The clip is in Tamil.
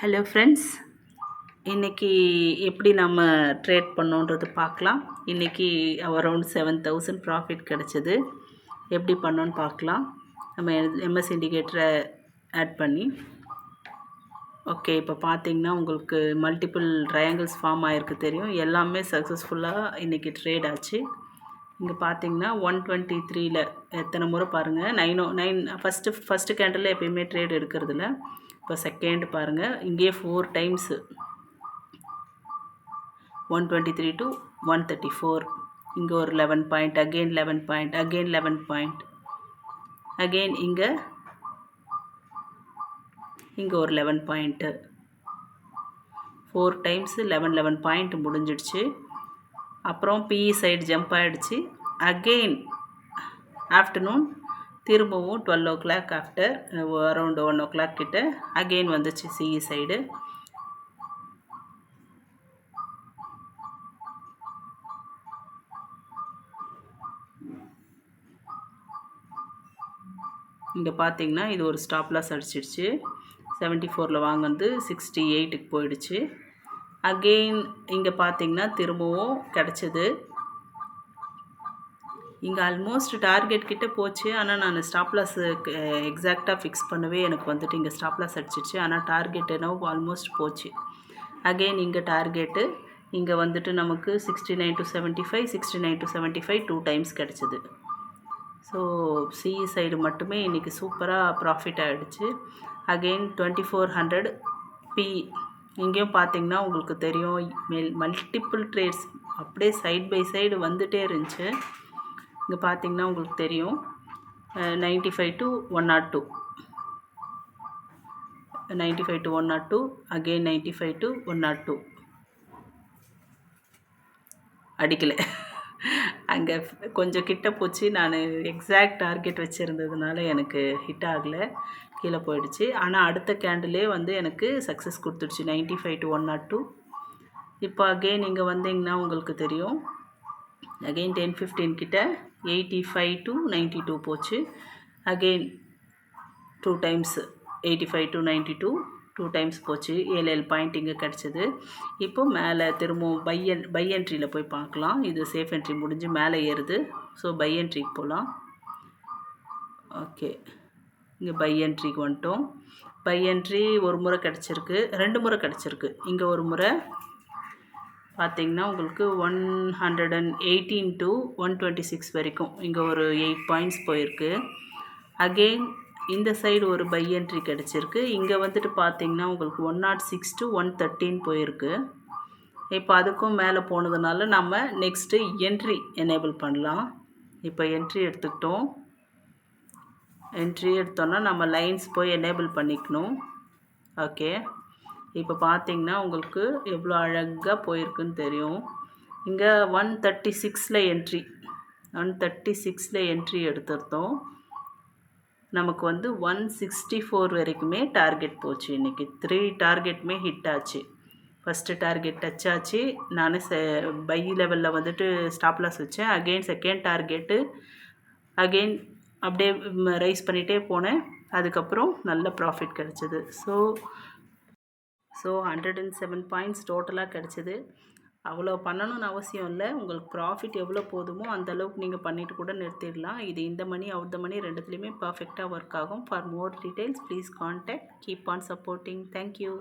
ஹலோ ஃப்ரெண்ட்ஸ், இன்றைக்கி எப்படி நம்ம ட்ரேட் பண்ணோன்றது பார்க்கலாம். இன்றைக்கி அரௌண்ட் 7000 ப்ராஃபிட் கிடச்சிது. எப்படி பண்ணோன்னு பார்க்கலாம். நம்ம எம்எஸ் இண்டிகேட்டரை ஆட் பண்ணி ஓகே. இப்போ பார்த்தீங்கன்னா உங்களுக்கு மல்டிபிள் ட்ரையாங்கிள்ஸ் ஃபார்ம் ஆகிருக்கு தெரியும். எல்லாமே சக்ஸஸ்ஃபுல்லாக இன்றைக்கி ட்ரேட் ஆச்சு. இங்கே பார்த்தீங்கன்னா 123ல் எத்தனை முறை பாருங்கள். 9 ஃபஸ்ட்டு கேண்டில் எப்பயுமே ட்ரேட் எடுக்கிறதில்ல. இப்போ செகண்ட் பாருங்கள், இங்கே 4 டைம்ஸு 123 to 134. இங்கே ஒரு 11 point, again 11 point, again 11 point, again இங்கே ஒரு 11 பாயிண்ட்டு. 4 டைம்ஸு 11 பாயிண்ட் முடிஞ்சிடுச்சு. அப்புறம் பிஇ சைடு ஜம்ப் ஆகிடுச்சு. அகெயின் ஆஃப்டர்நூன் திரும்பவும் 12 o'clock ஆஃப்டர் அரௌண்ட் 1 o'clock கிட்ட அகெயின் வந்துச்சு சிஇ சைடு. இங்கே பார்த்தீங்கன்னா இது ஒரு ஸ்டாப் லாஸ் அடிச்சிடுச்சு. 74ல் வாங்கினது 68க்கு போயிடுச்சு. அகெயின் இங்கே பார்த்தீங்கன்னா திரும்பவும் கிடச்சிது. இங்கே ஆல்மோஸ்ட் டார்கெட் கிட்டே போச்சு. ஆனால் நான் ஸ்டாப் லாஸ் எக்ஸாக்டாக ஃபிக்ஸ் பண்ணவே எனக்கு வந்துட்டு இங்கே ஸ்டாப் லாஸ் அடிச்சிடுச்சு. ஆனால் டார்கெட் என்னவோ ஆல்மோஸ்ட் போச்சு. அகெயின் இங்கே டார்கெட்டு இங்கே வந்துட்டு நமக்கு 69 to 75, 69 to 75 2 டைம்ஸ் கிடச்சிது. ஸோ சிஇ சைடு மட்டுமே இன்றைக்கி சூப்பராக ப்ராஃபிட் ஆகிடுச்சு. Again 2400 P. இங்கேயும் பார்த்தீங்கன்னா உங்களுக்கு தெரியும் மல்டிபிள் ட்ரேட்ஸ் அப்படியே சைட் பை சைடு வந்துகிட்டே இருந்துச்சு. இங்கே பார்த்தீங்கன்னா உங்களுக்கு தெரியும் 95 to 102, 95 to 102, அகெயின் 95 to 102. அடிக்கலை. அங்கே கொஞ்சம் கிட்ட போச்சு. நான் எக்ஸாக்ட் டார்கெட் வச்சுருந்ததுனால எனக்கு ஹிட் ஆகலை, கீழே போயிடுச்சு. ஆனால் அடுத்த கேண்டிலே வந்து எனக்கு சக்ஸஸ் கொடுத்துடுச்சு 95 to 102. இப்போ அகெயின் இங்கே வந்தீங்கன்னா உங்களுக்கு தெரியும் அகெயின் 10-15 கிட்ட 85 to 92 போச்சு. அகெயின் 2 டைம்ஸ் 85 to 92 2 டைம்ஸ் போச்சு. 7 பாயிண்ட் இங்கே கிடச்சிது. இப்போது மேலே திரும்பவும் பை என்ட்ரியில் போய் பார்க்கலாம். இது சேஃப் என்ட்ரி முடிஞ்சு மேலே ஏறுது. ஸோ பை என்ட்ரிக்கு போகலாம். ஓகே, இங்கே பை என்ட்ரிக்கு வந்துட்டோம். பை என்ட்ரி ஒரு முறை கிடச்சிருக்கு, 2 முறை கிடச்சிருக்கு. இங்கே ஒரு முறை பார்த்திங்கன்னா உங்களுக்கு 118 to 126 வரைக்கும் இங்கே ஒரு 8 பாயிண்ட்ஸ் போயிருக்கு. அகெயின் இந்த சைடு ஒரு பை என்ட்ரி கிடச்சிருக்கு. இங்கே வந்துட்டு பார்த்திங்கன்னா உங்களுக்கு 106 to 113 போயிருக்கு. இப்போ அதுக்கும் மேலே போனதுனால நம்ம நெக்ஸ்ட்டு என்ட்ரி எனேபிள் பண்ணலாம். இப்போ என்ட்ரி எடுத்துக்கிட்டோம். என்ட்ரி எடுத்தோன்னா நம்ம லைன்ஸ் போய் எனேபிள் பண்ணிக்கணும். ஓகே, இப்போ பார்த்தீங்கன்னா உங்களுக்கு எவ்வளோ அழகாக போயிருக்குன்னு தெரியும். இங்கே 136ல் என்ட்ரி 136ல் என்ட்ரி எடுத்துருந்தோம். நமக்கு வந்து 164 வரைக்குமே டார்கெட் போச்சு. இன்றைக்கி 3 டார்கெட்டுமே ஹிட் ஆச்சு. ஃபஸ்ட்டு டார்கெட் டச் ஆச்சு. நான் பை லெவலில் வந்துட்டு ஸ்டாப் லாஸ் வச்சேன். அகெயின் செகண்ட் டார்கெட்டு அகெயின் அப்படியே ரைஸ் பண்ணிகிட்டே போனேன். அதுக்கப்புறம் நல்ல ப்ராஃபிட் கிடச்சிது. ஸோ 107 பாயிண்ட்ஸ் டோட்டலாக கிடச்சிது. அவ்வளோ பண்ணணும்னு அவசியம் இல்லை. உங்களுக்கு ப்ராஃபிட் எவ்வளோ போதுமோ அந்தளவுக்கு நீங்கள் பண்ணிவிட்டு கூட நிறுத்திடலாம். இது இந்த மணி அவுட் த மணி ரெண்டுத்துலேயுமே பர்ஃபெக்டாக ஒர்க் ஆகும். For more details please contact. Keep on supporting. Thank you.